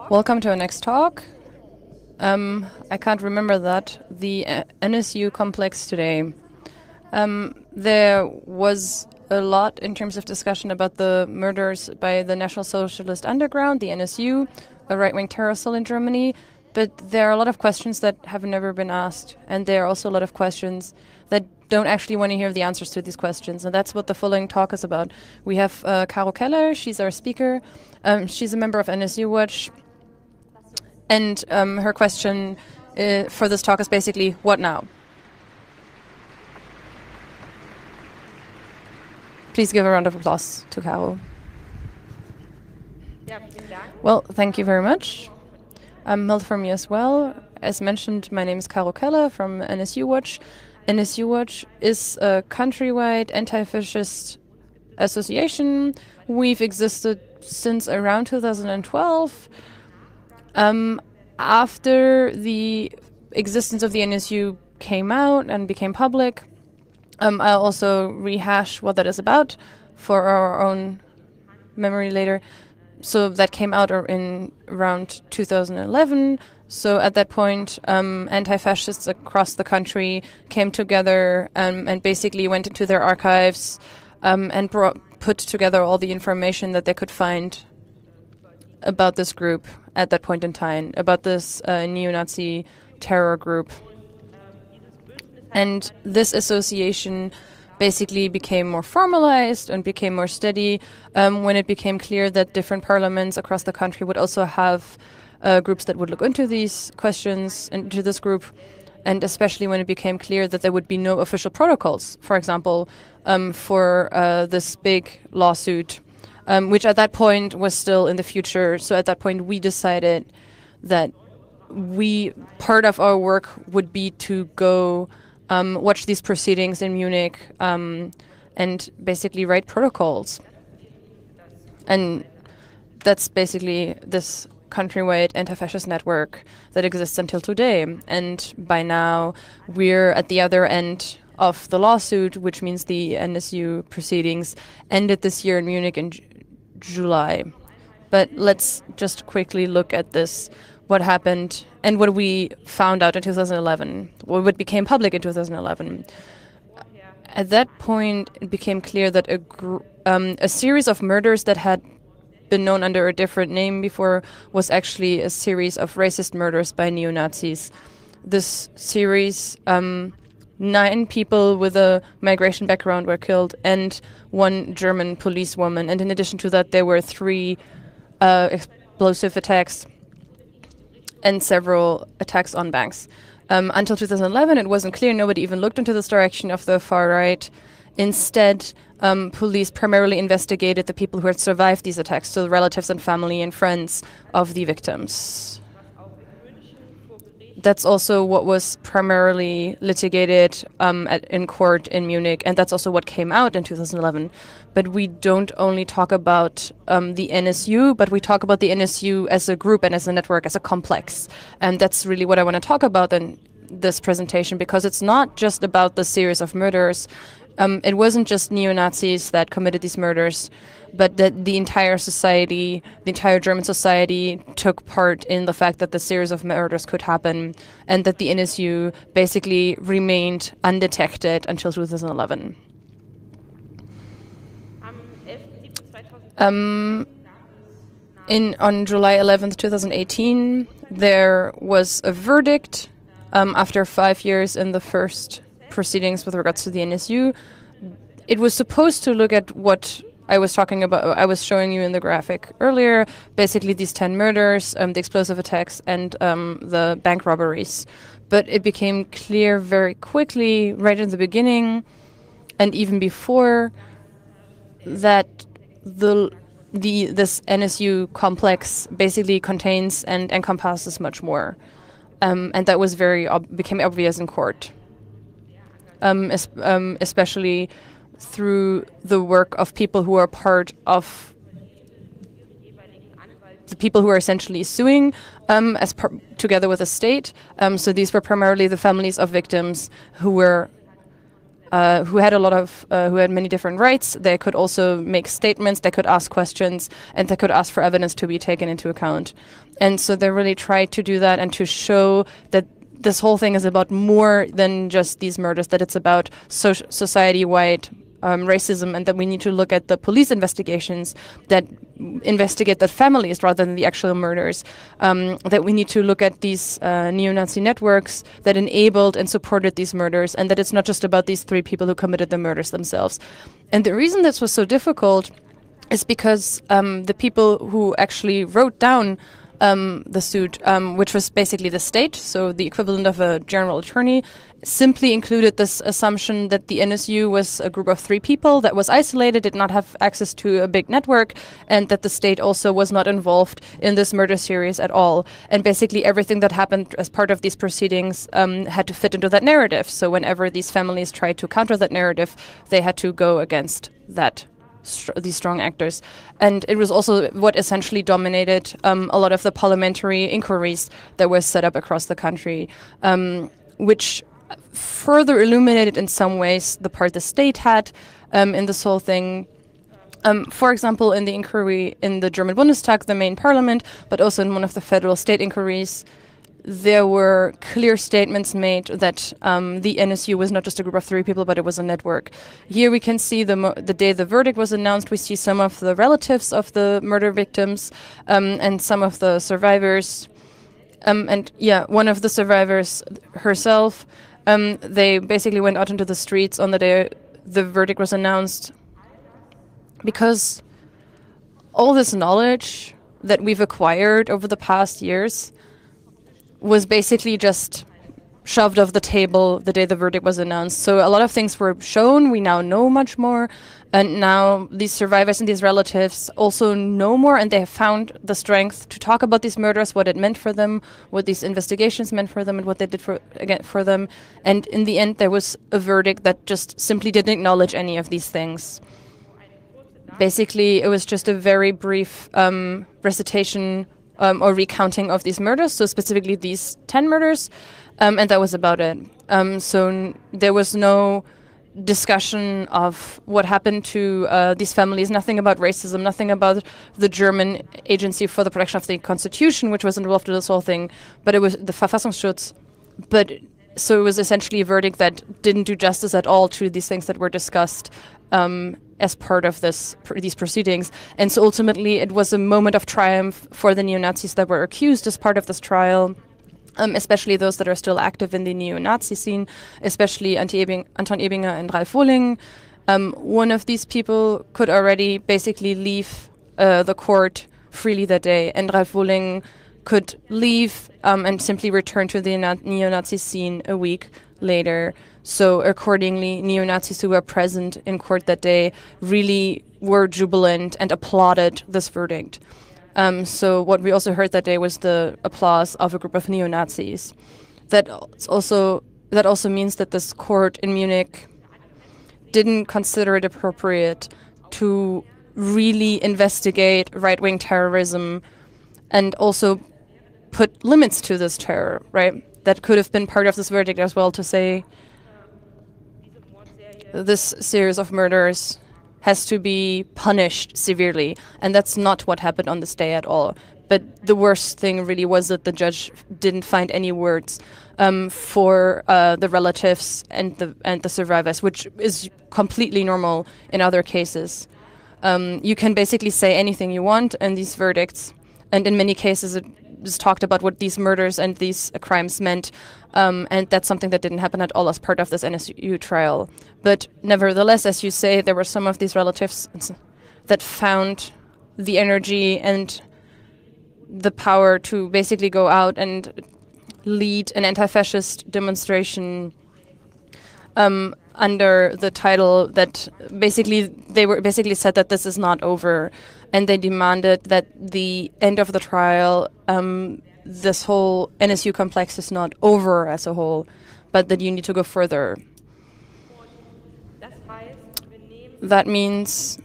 Welcome to our next talk. I can't remember that. The NSU Komplex today. There was a lot in terms of discussion about the murders by the National Socialist Underground, the NSU, a right-wing terror cell in Germany. But there are a lot of questions that have never been asked. And there are also a lot of questions that don't actually want to hear the answers to these questions. And that's what the following talk is about. We have Caro Keller. She's our speaker. She's a member of NSU Watch. And her question for this talk is basically, what now? Please give a round of applause to Caro. Well, thank you very much. I'm Mel from me as well. As mentioned, my name is Caro Keller from NSU Watch. NSU Watch is a countrywide anti-fascist association. We've existed since around 2012. After the existence of the NSU came out and became public, I'll also rehash what that is about for our own memory later. So that came out in around 2011. So at that point, anti-fascists across the country came together and basically went into their archives and put together all the information that they could find about this group at that point in time, about this neo-Nazi terror group. And this association basically became more formalized and became more steady when it became clear that different parliaments across the country would also have groups that would look into these questions, into this group, and especially when it became clear that there would be no official protocols, for example, for this big lawsuit, which at that point was still in the future. So at that point, we decided that part of our work would be to go watch these proceedings in Munich and basically write protocols. And that's basically this countrywide anti-fascist network that exists until today. And by now, we're at the other end of the lawsuit, which means the NSU proceedings ended this year in Munich in July. But let's just quickly look at this, what happened and what we found out in 2011, what became public in 2011. At that point, it became clear that a series of murders that had been known under a different name before was actually a series of racist murders by neo-Nazis. This series, 9 people with a migration background were killed and 1 German policewoman. And in addition to that, there were 3 explosive attacks and several attacks on banks. Until 2011, it wasn't clear. Nobody even looked into this direction of the far right. Instead, police primarily investigated the people who had survived these attacks, so the relatives and family and friends of the victims. That's also what was primarily litigated in court in Munich, and that's also what came out in 2011. But we don't only talk about the NSU, but we talk about the NSU as a group and as a network, as a complex. And that's really what I want to talk about in this presentation, because it's not just about the series of murders. It wasn't just neo-Nazis that committed these murders, but that the entire society, the entire German society took part in the fact that the series of murders could happen and that the NSU basically remained undetected until 2011. On July 11th, 2018, there was a verdict after 5 years in the first proceedings with regards to the NSU. It was supposed to look at what I was talking about, I was showing you in the graphic earlier, basically these 10 murders, the explosive attacks, and the bank robberies. But it became clear very quickly, right in the beginning, and even before, that this NSU complex basically contains and encompasses much more. And that was became obvious in court. Especially through the work of people who are part of the people who are essentially suing together with the state. So these were primarily the families of victims who were who had a lot of, who had many different rights. They could also make statements, they could ask questions, and they could ask for evidence to be taken into account. And so they really tried to do that and to show that this whole thing is about more than just these murders, that it's about society-wide racism, and that we need to look at the police investigations that investigate the families rather than the actual murders, that we need to look at these neo-Nazi networks that enabled and supported these murders, and that it's not just about these 3 people who committed the murders themselves. And the reason this was so difficult is because the people who actually wrote down the suit, which was basically the state, so the equivalent of a general attorney, simply included this assumption that the NSU was a group of 3 people that was isolated, did not have access to a big network, and that the state also was not involved in this murder series at all. And basically everything that happened as part of these proceedings had to fit into that narrative. So whenever these families tried to counter that narrative, they had to go against that. These strong actors. And it was also what essentially dominated a lot of the parliamentary inquiries that were set up across the country, which further illuminated in some ways the part the state had in this whole thing. For example, in the inquiry in the German Bundestag, the main parliament, but also in one of the federal state inquiries, there were clear statements made that the NSU was not just a group of 3 people, but it was a network. Here we can see the day the verdict was announced, we see some of the relatives of the murder victims and some of the survivors. And yeah, one of the survivors herself, they basically went out into the streets on the day the verdict was announced, because all this knowledge that we've acquired over the past years was basically just shoved off the table the day the verdict was announced. So a lot of things were shown, we now know much more, and now these survivors and these relatives also know more, and they have found the strength to talk about these murders, what it meant for them, what these investigations meant for them, and what they did for them. And in the end, there was a verdict that just simply didn't acknowledge any of these things. Basically, it was just a very brief recitation or recounting of these murders, so specifically these 10 murders, and that was about it. So there was no discussion of what happened to these families, nothing about racism, nothing about the German Agency for the Protection of the Constitution, which was involved in this whole thing, but it was the Verfassungsschutz. But so it was essentially a verdict that didn't do justice at all to these things that were discussed as part of these proceedings. And so ultimately it was a moment of triumph for the neo-Nazis that were accused as part of this trial, especially those that are still active in the neo-Nazi scene, especially Anton Ebinger and Ralf Wohling. One of these people could already basically leave the court freely that day, and Ralf Wohling could leave and simply return to the neo-Nazi scene a week later. So accordingly, neo-Nazis who were present in court that day really were jubilant and applauded this verdict. So what we also heard that day was the applause of a group of neo-Nazis. That also means that this court in Munich didn't consider it appropriate to really investigate right-wing terrorism and also put limits to this terror, right? That could have been part of this verdict as well, to say this series of murders has to be punished severely, and that's not what happened on this day at all. But the worst thing really was that the judge didn't find any words for the relatives and the survivors, which is completely normal in other cases. You can basically say anything you want in these verdicts, and in many cases it just talked about what these murders and these crimes meant, and that's something that didn't happen at all as part of this NSU trial. But nevertheless, as you say, there were some of these relatives that found the energy and the power to basically go out and lead an anti-fascist demonstration under the title that they said that this is not over, and they demanded that the end of the trial, this whole NSU complex is not over as a whole, but that you need to go further. That means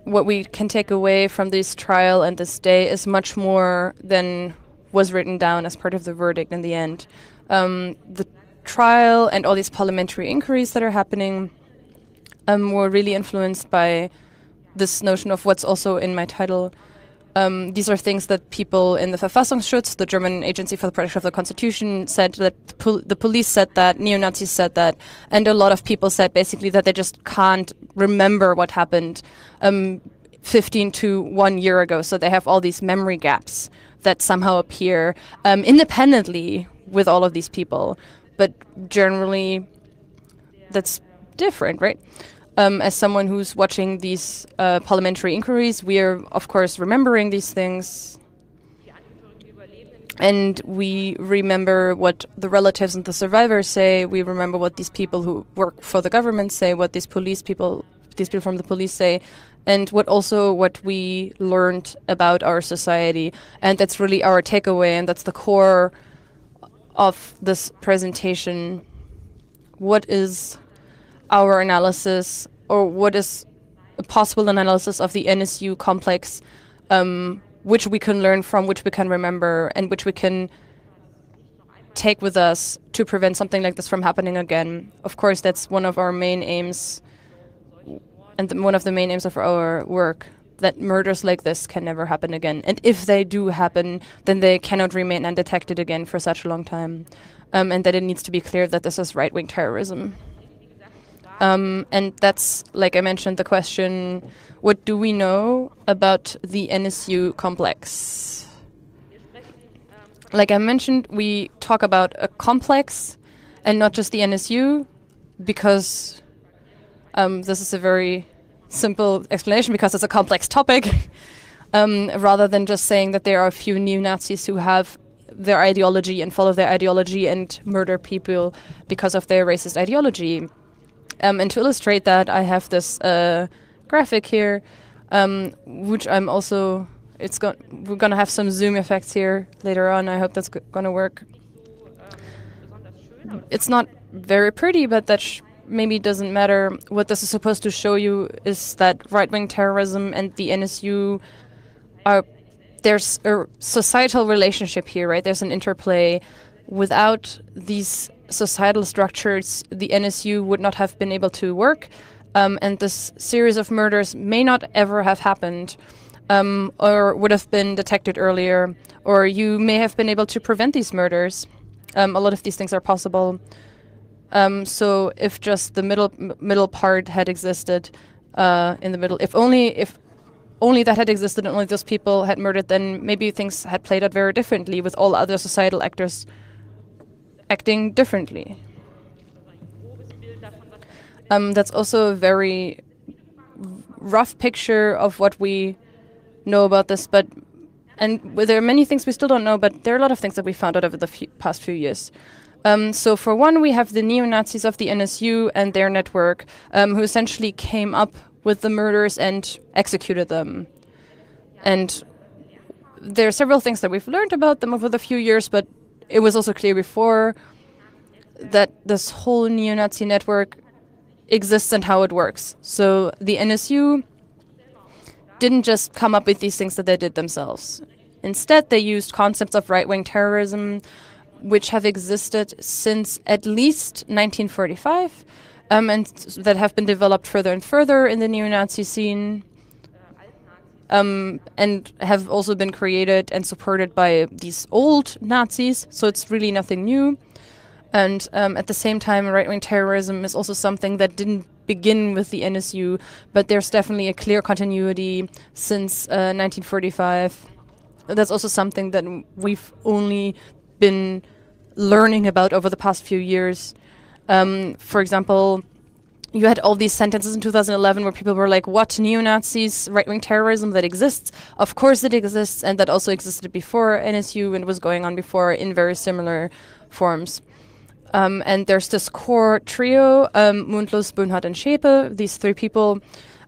what we can take away from this trial and this day is much more than was written down as part of the verdict in the end. The trial and all these parliamentary inquiries that are happening were really influenced by this notion of what's also in my title. These are things that people in the Verfassungsschutz, the German Agency for the Protection of the Constitution, said, that the police said that, neo-Nazis said that, and a lot of people said basically that they just can't remember what happened 15 to 1 year ago. So they have all these memory gaps that somehow appear independently with all of these people. But generally, that's different, right? As someone who's watching these parliamentary inquiries, we are, of course, remembering these things. And we remember what the relatives and the survivors say. We remember what these people who work for the government say, what these people from the police say, and what we learned about our society. And that's really our takeaway, and that's the core of this presentation. What is our analysis, or what is a possible analysis of the NSU complex, which we can learn from, which we can remember, and which we can take with us to prevent something like this from happening again. Of course, that's one of our main aims, and one of the main aims of our work, that murders like this can never happen again. And if they do happen, then they cannot remain undetected again for such a long time. And that it needs to be clear that this is right-wing terrorism. And that's, like I mentioned, the question, what do we know about the NSU complex? Like I mentioned, we talk about a complex and not just the NSU, because this is a very simple explanation, because it's a complex topic, rather than just saying that there are a few neo-Nazis who have their ideology and follow their ideology and murder people because of their racist ideology. And to illustrate that, I have this graphic here, which I'm also, we're going to have some zoom effects here later on. I hope that's going to work. It's not very pretty, but that maybe doesn't matter. What this is supposed to show you is that right-wing terrorism and the NSU there's a societal relationship here, right? There's an interplay. Without these societal structures, the NSU would not have been able to work, and this series of murders may not ever have happened, or would have been detected earlier, or you may have been able to prevent these murders. A lot of these things are possible. So if just the middle part had existed in the middle, if only that had existed and only those people had murdered, then maybe things had played out very differently, with all other societal actors acting differently. That's also a very rough picture of what we know about this, and there are many things we still don't know, but there are a lot of things that we found out over the past few years. So for one, we have the neo-Nazis of the NSU and their network, who essentially came up with the murders and executed them. And there are several things that we've learned about them over the few years, but it was also clear before that this whole neo-Nazi network exists and how it works. So the NSU didn't just come up with these things that they did themselves. Instead, they used concepts of right-wing terrorism, which have existed since at least 1945, and that have been developed further and further in the neo-Nazi scene, and have also been created and supported by these old Nazis, so it's really nothing new. And at the same time, right-wing terrorism is also something that didn't begin with the NSU, but there's definitely a clear continuity since 1945. That's also something that we've only been learning about over the past few years. For example, you had all these sentences in 2011 where people were like, what, neo-Nazis, right-wing terrorism that exists? Of course it exists, and that also existed before NSU and was going on before in very similar forms. And there's this core trio, Mundlos, Böhnhardt, and Schäpe, these three people,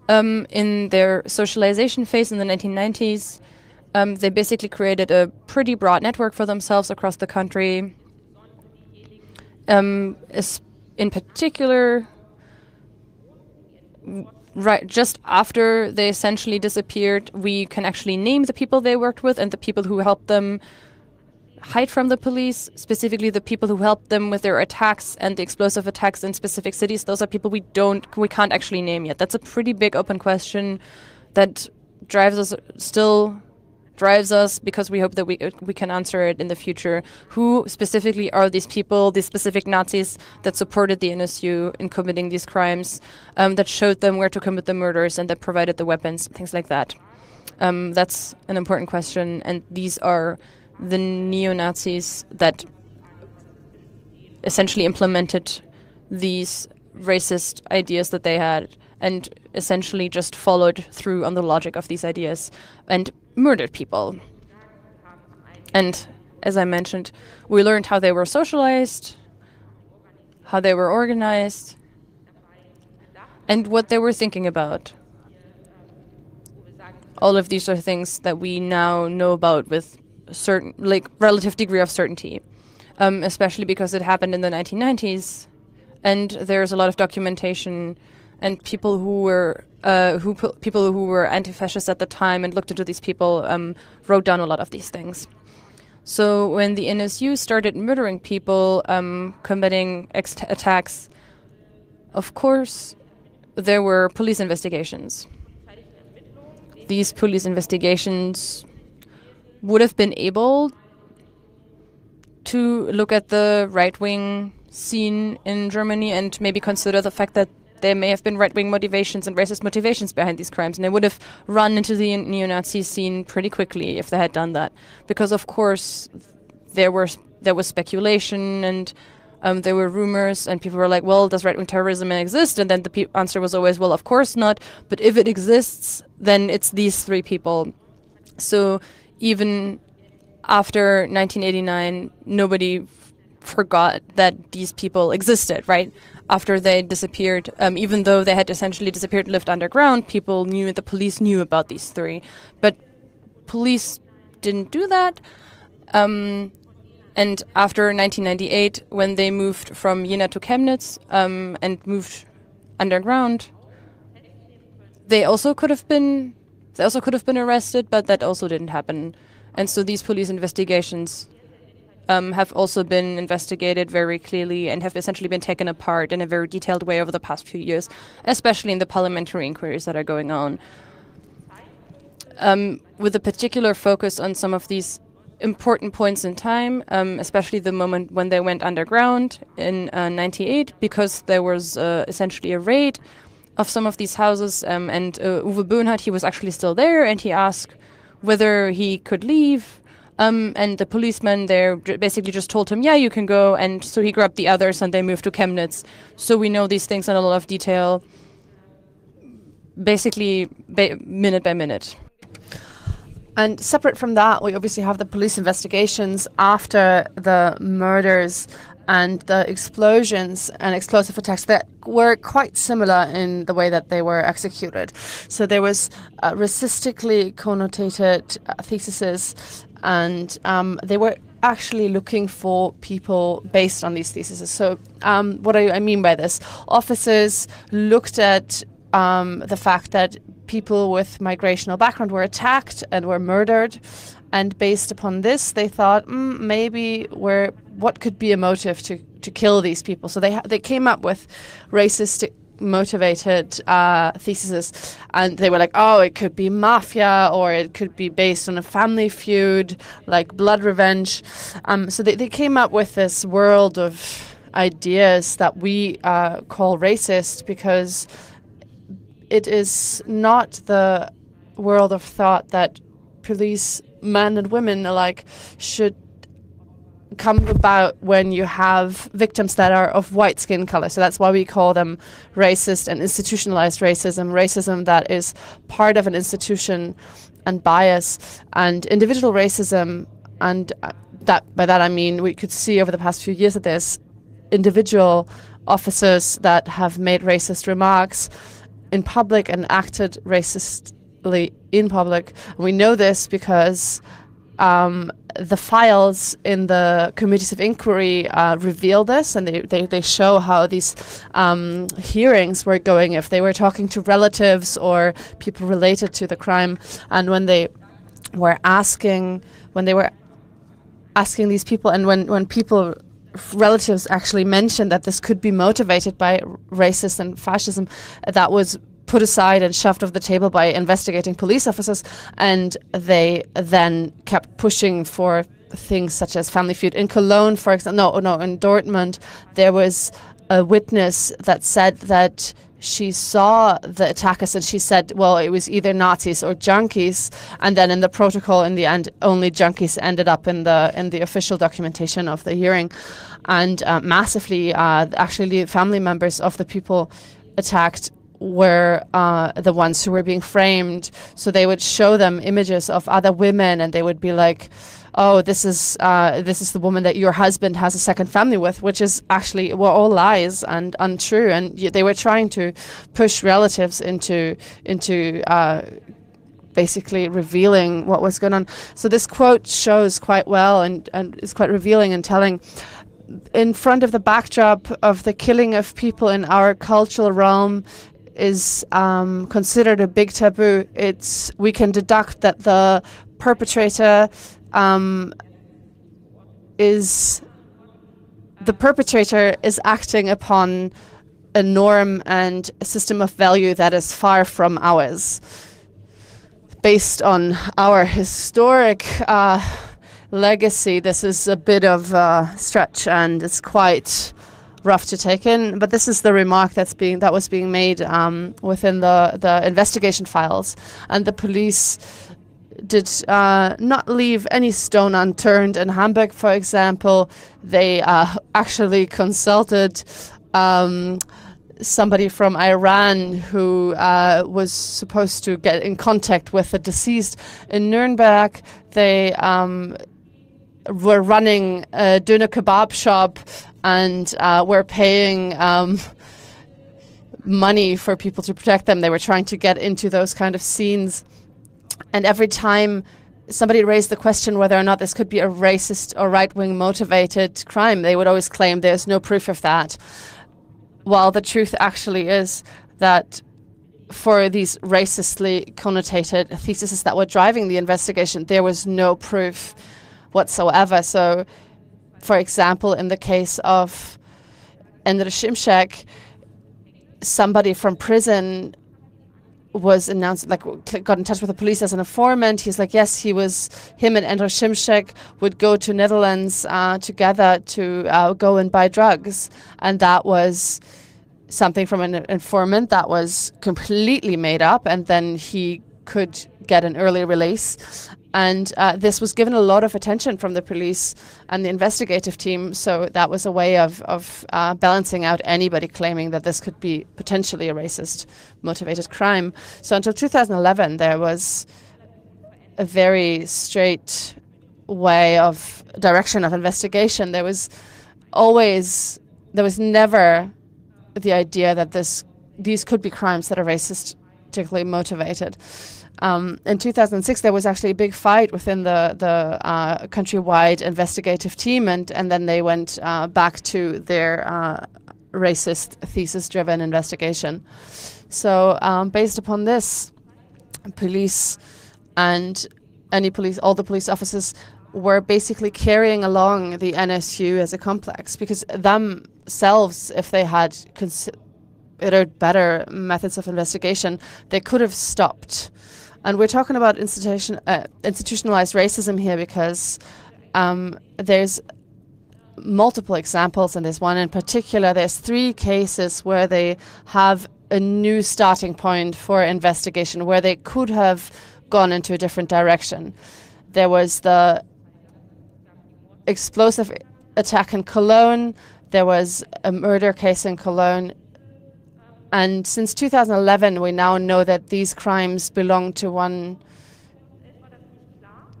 in their socialization phase in the 1990s. They basically created a pretty broad network for themselves across the country. In particular, right just after they essentially disappeared, we can actually name the people they worked with and the people who helped them hide from the police, specifically the people who helped them with their attacks and the explosive attacks in specific cities. Those are people we can't actually name yet. That's a pretty big open question that still drives us because we hope that we can answer it in the future. Who specifically are these people, these specific Nazis that supported the NSU in committing these crimes, that showed them where to commit the murders and that provided the weapons, things like that. That's an important question, and these are the neo-Nazis that essentially implemented these racist ideas that they had and essentially just followed through on the logic of these ideas and murdered people. And as I mentioned, we learned how they were socialized, how they were organized, and what they were thinking about. All of these are things that we now know about with relative degree of certainty, especially because it happened in the 1990s, and there's a lot of documentation and people who were anti-fascist at the time and looked into these people wrote down a lot of these things. So when the NSU started murdering people, committing attacks, of course, there were police investigations. These police investigations would have been able to look at the right-wing scene in Germany and maybe consider the fact that there may have been right-wing motivations and racist motivations behind these crimes, and they would have run into the neo-Nazi scene pretty quickly if they had done that. Because of course there was speculation and there were rumors, and people were like, well, does right-wing terrorism exist? And then the answer was always, well, of course not. But if it exists, then it's these three people. So even after 1989, nobody forgot that these people existed, right? After they disappeared, even though they had essentially disappeared and lived underground, the police knew about these three. But police didn't do that. And after 1998, when they moved from Jena to Chemnitz and moved underground, they also could have been arrested, but that also didn't happen. And so these police investigations have also been investigated very clearly and have essentially been taken apart in a very detailed way over the past few years, especially in the parliamentary inquiries that are going on, with a particular focus on some of these important points in time, especially the moment when they went underground in 98, because there was essentially a raid of some of these houses, and Uwe Böhnhardt, he was actually still there, and he asked whether he could leave. And the policeman there basically just told him, yeah, you can go. And so he grabbed the others and they moved to Chemnitz. So we know these things in a lot of detail, basically minute by minute. And separate from that, we obviously have the police investigations after the murders and the explosions and explosive attacks that were quite similar in the way that they were executed. So there was racistically connotated theses, and they were actually looking for people based on these theses. So what I mean by this, officers looked at the fact that people with migrational background were attacked and were murdered, and based upon this, they thought maybe what could be a motive to kill these people. So they came up with racist motivated theses, and they were like, oh, it could be mafia, or it could be based on a family feud, like blood revenge. So they came up with this world of ideas that we call racist, because it is not the world of thought that police men and women alike should come about when you have victims that are of white skin color. So that's why we call them racist and institutionalized racism that is part of an institution and bias, and individual racism. And by that I mean we could see over the past few years that there's individual officers that have made racist remarks in public and acted racistly in public. We know this because the files in the committees of inquiry reveal this, and they show how these hearings were going, if they were talking to relatives or people related to the crime. And when they were asking these people, and when people, relatives actually mentioned that this could be motivated by racist and fascism, that was put aside and shoved off the table by investigating police officers, and they then kept pushing for things such as Family Feud. In Cologne, for example, in Dortmund, there was a witness that said that she saw the attackers and she said, well, it was either Nazis or junkies, and then in the protocol in the end, only junkies ended up in the official documentation of the hearing. And massively, actually, family members of the people attacked were the ones who were being framed. So they would show them images of other women, and they would be like, oh, this is the woman that your husband has a second family with, which is actually were all lies and untrue. And they were trying to push relatives into basically revealing what was going on. So this quote shows quite well and is quite revealing and telling. In front of the backdrop of the killing of people in our cultural realm is considered a big taboo. We can deduct that the perpetrator is acting upon a norm and a system of value that is far from ours. Based on our historic legacy, this is a bit of a stretch and it's quite rough to take in, but this is the remark that was being made within the investigation files, and the police did not leave any stone unturned. In Hamburg, for example, they actually consulted somebody from Iran who was supposed to get in contact with the deceased. In Nuremberg, they were running a doner kebab shop and were paying money for people to protect them. They were trying to get into those kind of scenes. And every time somebody raised the question whether or not this could be a racist or right-wing motivated crime, they would always claim there's no proof of that. While the truth actually is that for these racistly connotated theses that were driving the investigation, there was no proof whatsoever. So, for example, in the case of erinnerlich, somebody from prison was announced, got in touch with the police as an informant. He's like, yes, him and erinnerlich would go to Netherlands together to go and buy drugs. And that was something from an informant that was completely made up, and then he could get an early release. And this was given a lot of attention from the police and the investigative team, so that was a way of balancing out anybody claiming that this could be potentially a racist motivated crime. So until 2011, there was a very straight way of direction of investigation. There was never the idea that these could be crimes that are racistically motivated. In 2006, there was actually a big fight within the countrywide investigative team, and then they went back to their racist thesis-driven investigation. So based upon this, police and all the police officers were basically carrying along the NSU as a complex, because themselves, if they had considered better methods of investigation, they could have stopped. And we're talking about institutionalized racism here because there's multiple examples, and there's one in particular. There's 3 cases where they have a new starting point for investigation, where they could have gone into a different direction. There was the explosive attack in Cologne. There was a murder case in Cologne. And since 2011, we now know that these crimes belong to one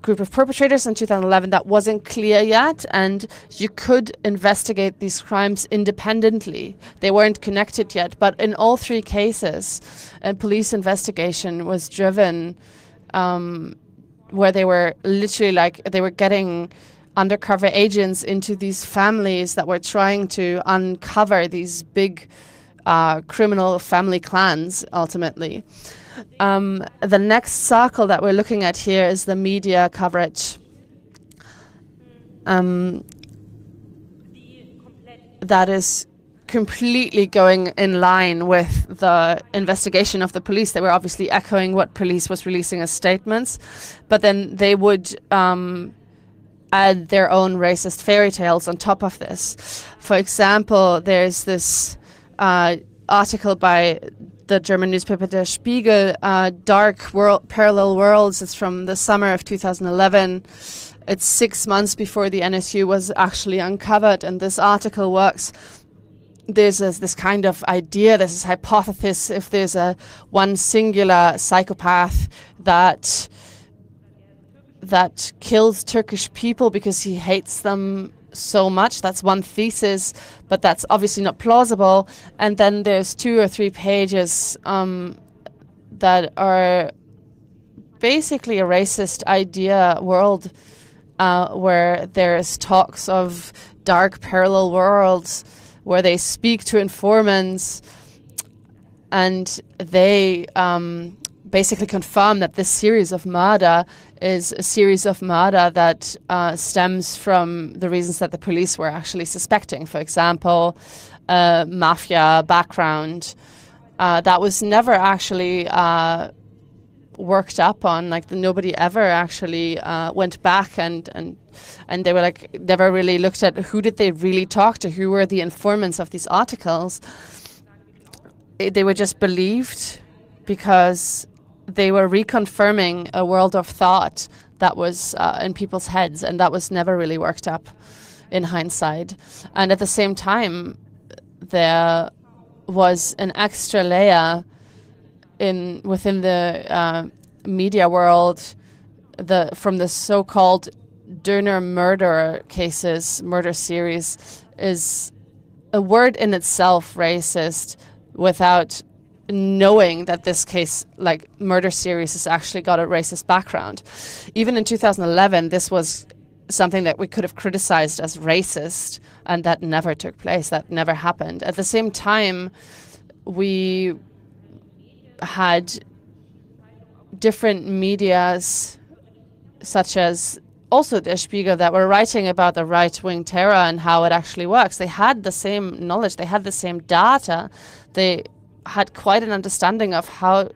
group of perpetrators. In 2011, that wasn't clear yet, and you could investigate these crimes independently. They weren't connected yet, but in all 3 cases, a police investigation was driven where they were literally they were getting undercover agents into these families that were trying to uncover these big criminal family clans, ultimately. The next circle that we're looking at here is the media coverage. that is completely going in line with the investigation of the police. They were obviously echoing what police was releasing as statements, but then they would add their own racist fairy tales on top of this. For example, there's this article by the German newspaper Der Spiegel, Parallel Worlds. It's from the summer of 2011. It's 6 months before the NSU was actually uncovered, and this article works. There's this kind of idea, there's this hypothesis, if there's one singular psychopath that kills Turkish people because he hates them so much. That's one thesis, but that's obviously not plausible. And then there's 2 or 3 pages that are basically a racist idea world, where there's talks of dark parallel worlds where they speak to informants, and they basically confirm that this series of murder is a series of murder that stems from the reasons that the police were actually suspecting. For example, mafia background. That was never actually worked up on. Like, nobody ever actually went back and they were like, never really looked at who did they really talk to, who were the informants of these articles. They were just believed because they were reconfirming a world of thought that was in people's heads, and that was never really worked up in hindsight. And at the same time, there was an extra layer within the media world, from the so-called Döner murder cases, murder series, is a word in itself racist, without knowing that this case, like murder series, has actually got a racist background. Even in 2011, this was something that we could have criticized as racist, and that never took place. That never happened. At the same time, we had different medias, such as also Der Spiegel, that were writing about the right-wing terror and how it actually works. They had the same knowledge, they had the same data, they had quite an understanding of how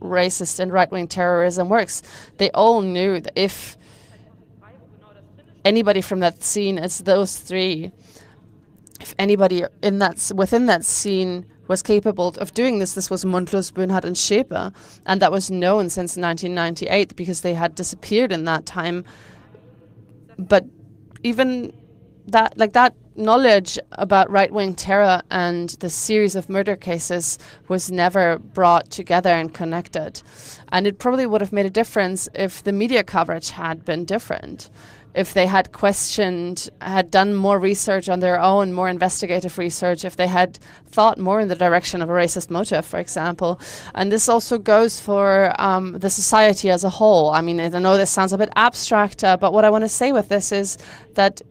racist and right-wing terrorism works. They all knew that if anybody from that scene, it's those 3, if anybody within that scene was capable of doing this, this was Mundlos, Böhnhardt, and Schäpe, and that was known since 1998 because they had disappeared in that time. But even that, like that knowledge about right-wing terror and the series of murder cases was never brought together and connected. And it probably would have made a difference if the media coverage had been different, if they had questioned, had done more research on their own, more investigative research, if they had thought more in the direction of a racist motive, for example. And this also goes for the society as a whole. I mean, I know this sounds a bit abstract, but what I want to say with this is that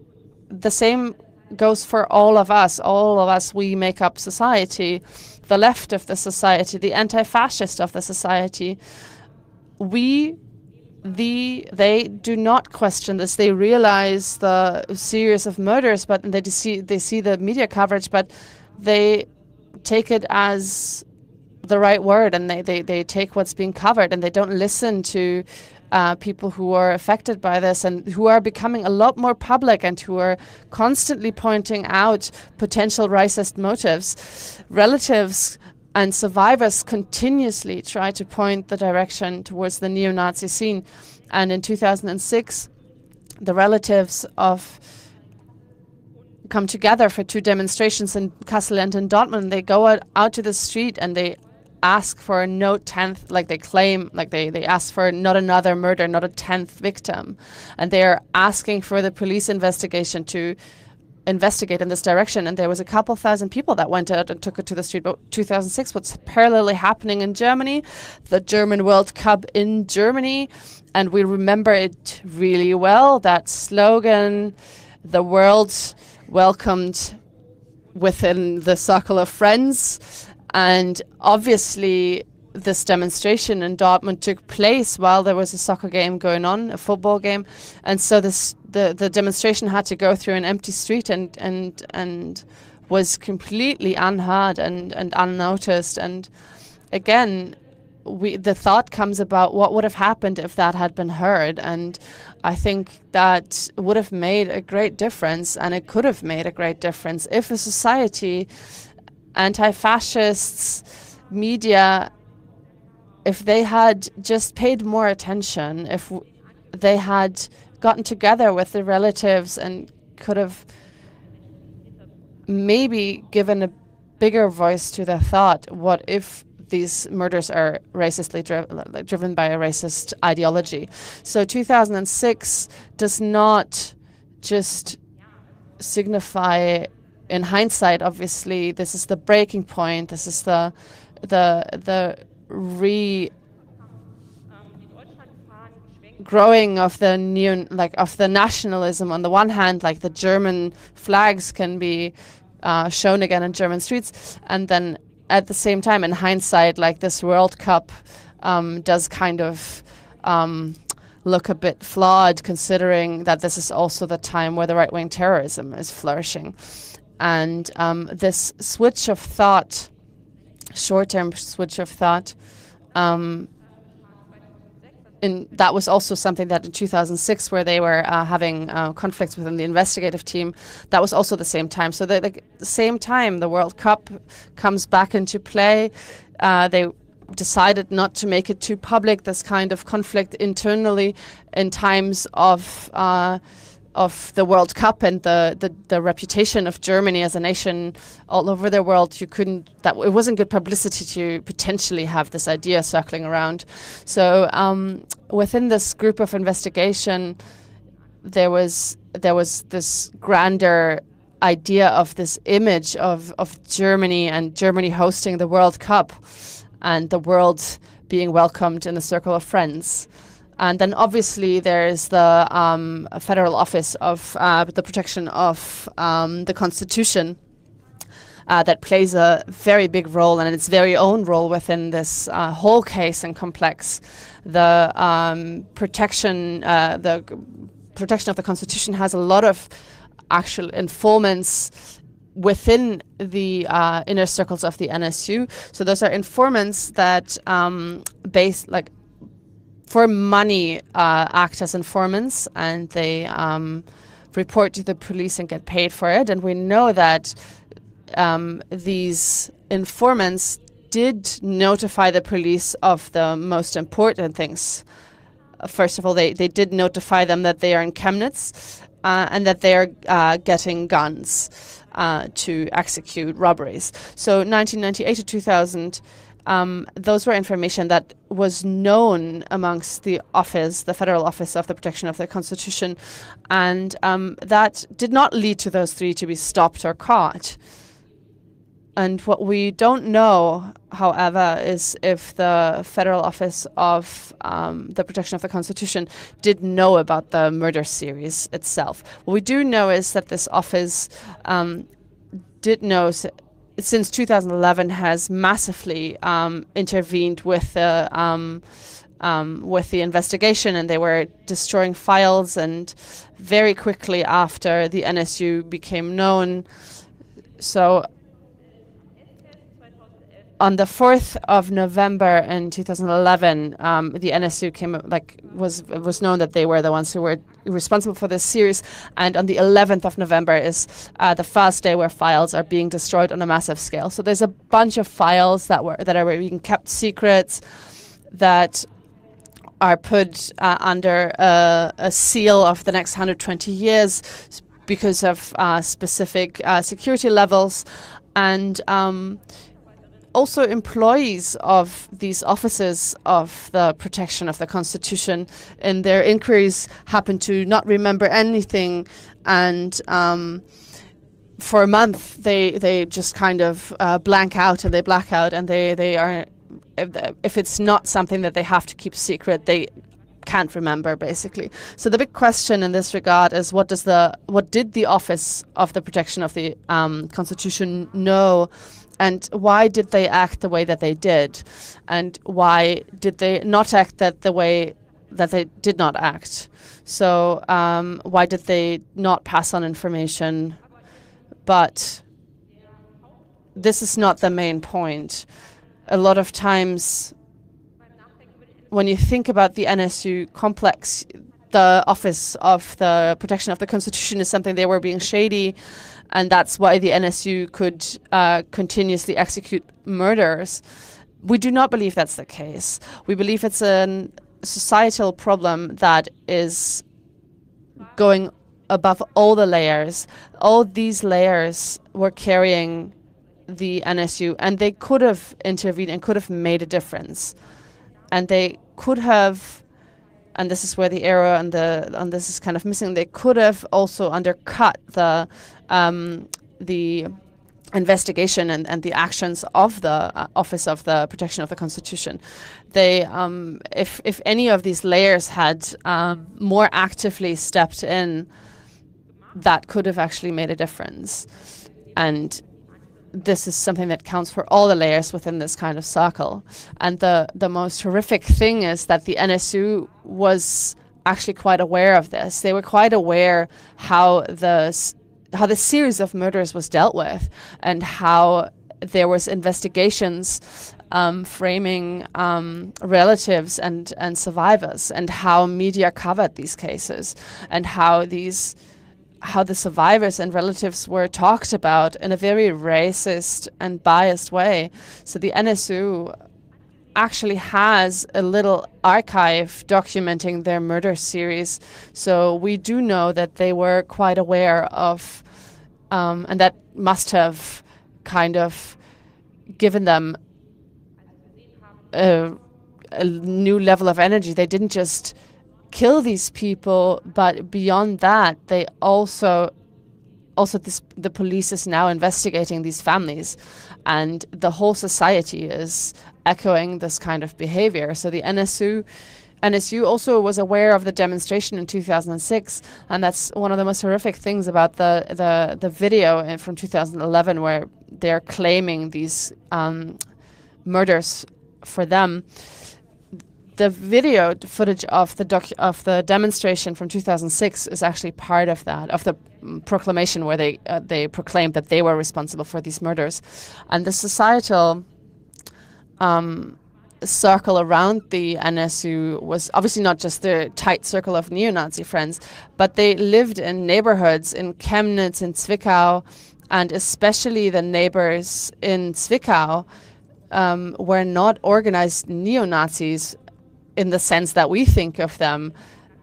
the same goes for all of us. All of us, we make up society, the left of the society, the anti-fascist of the society. They do not question this. They realize the series of murders, but they see the media coverage, but they take it as the right word, and they take what's being covered, and they don't listen to people who are affected by this and who are becoming a lot more public and who are constantly pointing out potential racist motives. Relatives and survivors continuously try to point the direction towards the neo-Nazi scene. And in 2006, the relatives of come together for 2 demonstrations in Kassel and in Dortmund. They go out to the street and they ask for no 10th, like they claim, like they ask for not another murder, not a 10th victim. And they're asking for the police investigation to investigate in this direction. And there was a couple thousand people that went out and took it to the street. But 2006, what's parallelly happening in Germany, the German World Cup in Germany. And we remember it really well, that slogan, the world welcomed within the circle of friends. And obviously, this demonstration in Dortmund took place while there was a soccer game going on, a football game. And so this the demonstration had to go through an empty street and was completely unheard and unnoticed. And again, the thought comes about what would have happened if that had been heard. And I think that would have made a great difference, and it could have made a great difference if a society, anti-fascists, media, if they had just paid more attention, if they had gotten together with the relatives and could have maybe given a bigger voice to the thought, what if these murders are racistly driven by a racist ideology? So 2006 does not just signify, in hindsight, obviously, this is the breaking point. This is the growing of the new, of the nationalism. On the one hand, the German flags can be shown again in German streets, and then at the same time, in hindsight, this World Cup does kind of look a bit flawed, considering that this is also the time where the right-wing terrorism is flourishing. And this switch of thought, short-term switch of thought, that was also something that in 2006, where they were having conflicts within the investigative team, that was also the same time. So the same time the World Cup comes back into play, they decided not to make it too public, this kind of conflict internally in times of the World Cup and the reputation of Germany as a nation all over the world. It wasn't good publicity to potentially have this idea circling around. So within this group of investigation, there was this grander idea of this image of Germany and Germany hosting the World Cup and the world being welcomed in a circle of friends. And then obviously there's the Federal Office of the Protection of the Constitution that plays a very big role, and its very own role within this whole case and complex. The protection of the Constitution has a lot of actual informants within the inner circles of the NSU. So those are informants that for money act as informants, and they report to the police and get paid for it. And we know that these informants did notify the police of the most important things. First of all, they did notify them that they are in Chemnitz and that they are getting guns to execute robberies. So 1998 to 2000, those were information that was known amongst the Federal Office of the Protection of the Constitution, and that did not lead to those three to be stopped or caught. And what we don't know, however, is if the Federal Office of the Protection of the Constitution did know about the murder series itself. What we do know is that this office did know, since 2011, has massively intervened with the investigation, and they were destroying files. And very quickly after the NSU became known, so on the 4th of November in 2011, the NSU was known that they were the ones who were responsible for this series. And on the 11th of November is the first day where files are being destroyed on a massive scale. So there's a bunch of files that are being kept secret, that are put under a seal of the next 120 years because of specific security levels. And also employees of these offices of the protection of the Constitution in their inquiries happen to not remember anything, and for a month they just kind of blank out and they black out, and they are, if it's not something that they have to keep secret, they can't remember, basically. So the big question in this regard is, what did the Office of the Protection of the Constitution know? And why did they act the way that they did? And why did they not act the way did not act. So why did they not pass on information? But this is not the main point. A lot of times, when you think about the NSU Komplex, the Office of the Protection of the Constitution is something they were being shady, and that's why the NSU could continuously execute murders. We do not believe that's the case. We believe it's a societal problem that is going above all the layers. All these layers were carrying the NSU, and they could have intervened and could have made a difference. And they could have, and this is where the error and this is kind of missing, they could have also undercut the investigation and the actions of the Office of the Protection of the Constitution. They, if any of these layers had more actively stepped in, that could have actually made a difference. And this is something that counts for all the layers within this kind of circle. And the most horrific thing is that the NSU was actually quite aware of this. They were quite aware how the series of murders was dealt with, and how there was investigations framing relatives and survivors, and how media covered these cases, and how the survivors and relatives were talked about in a very racist and biased way. So the NSU actually has a little archive documenting their murder series. So we do know that they were quite aware of, and that must have kind of given them a new level of energy. They didn't just kill these people, but beyond that, they also the police is now investigating these families, and the whole society is echoing this kind of behavior. So the NSU also was aware of the demonstration in 2006, and that's one of the most horrific things about the video from 2011, where they're claiming these murders for them. The video footage of the demonstration from 2006 is actually part of that, of the proclamation where they proclaimed that they were responsible for these murders. And the societal circle around the NSU was obviously not just the tight circle of neo-Nazi friends, but they lived in neighborhoods in Chemnitz and Zwickau, and especially the neighbors in Zwickau were not organized neo-Nazis in the sense that we think of them.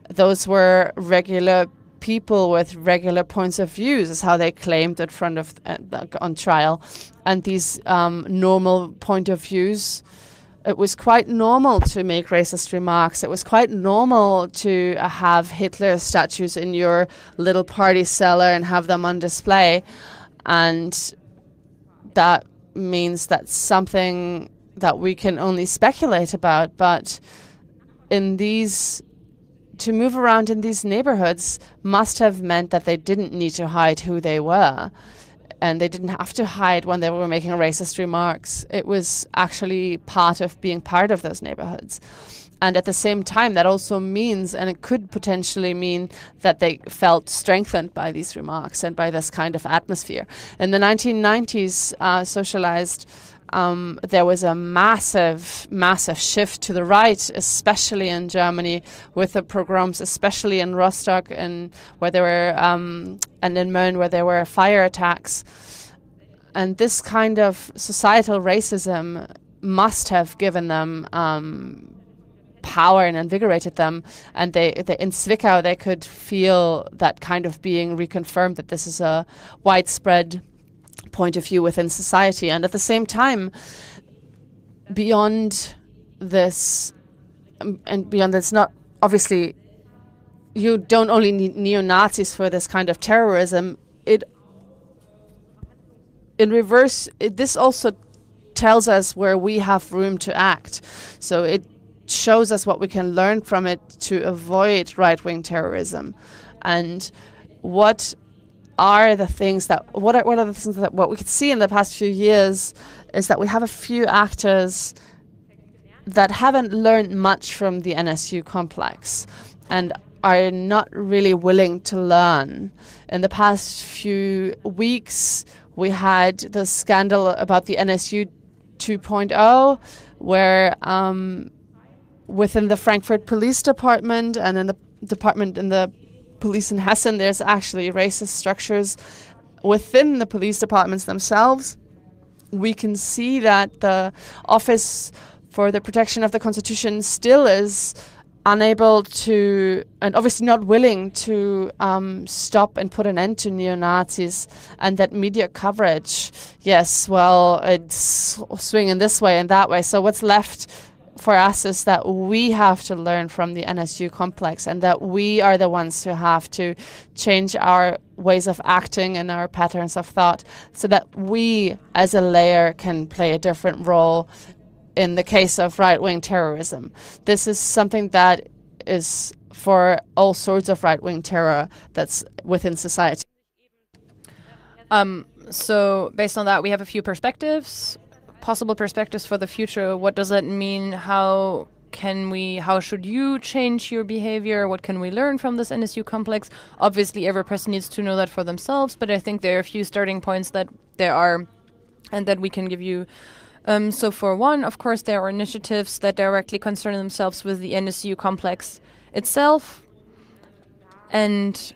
Those were regular people with regular points of views, is how they claimed in front of on trial. And these normal point of views, it was quite normal to make racist remarks. It was quite normal to have Hitler statues in your little party cellar and have them on display. And that means that's something that we can only speculate about. But to move around in these neighborhoods must have meant that they didn't need to hide who they were. And they didn't have to hide when they were making racist remarks. It was actually part of being part of those neighborhoods. And at the same time, that also means, and it could potentially mean, that they felt strengthened by these remarks and by this kind of atmosphere. In the 1990s, socialized, there was a massive shift to the right, especially in Germany, with the pogroms, especially in Rostock, and where there were, and in Mölln, where there were fire attacks. And this kind of societal racism must have given them power and invigorated them. And they in Zwickau, they could feel that kind of being reconfirmed, that this is a widespread point of view within society. And at the same time, beyond this, not obviously, you don't only need neo-Nazis for this kind of terrorism. In reverse, this also tells us where we have room to act. So it shows us what we can learn from it to avoid right-wing terrorism. And what are the things that, what are the things that, what we could see in the past few years is that we have a few actors that haven't learned much from the NSU complex and are not really willing to learn. In the past few weeks, we had the scandal about the NSU 2.0, where within the Frankfurt Police Department and in the police in Hessen, there's actually racist structures within the police departments themselves. We can see that the Office for the Protection of the Constitution still is unable to, and obviously not willing to, stop and put an end to neo-Nazis, and that media coverage, yes, well, it's swinging this way and that way. So what's left for us is that we have to learn from the NSU complex, and that we are the ones who have to change our ways of acting and our patterns of thought so that we as a layer can play a different role in the case of right-wing terrorism. This is something that is for all sorts of right-wing terror that's within society. So based on that, we have a few perspectives, possible perspectives for the future. What does that mean? How should you change your behavior? What can we learn from this NSU complex? Obviously, every person needs to know that for themselves, but I think there are a few starting points that there are and that we can give you. So for one, of course, there are initiatives that directly concern themselves with the NSU complex itself. And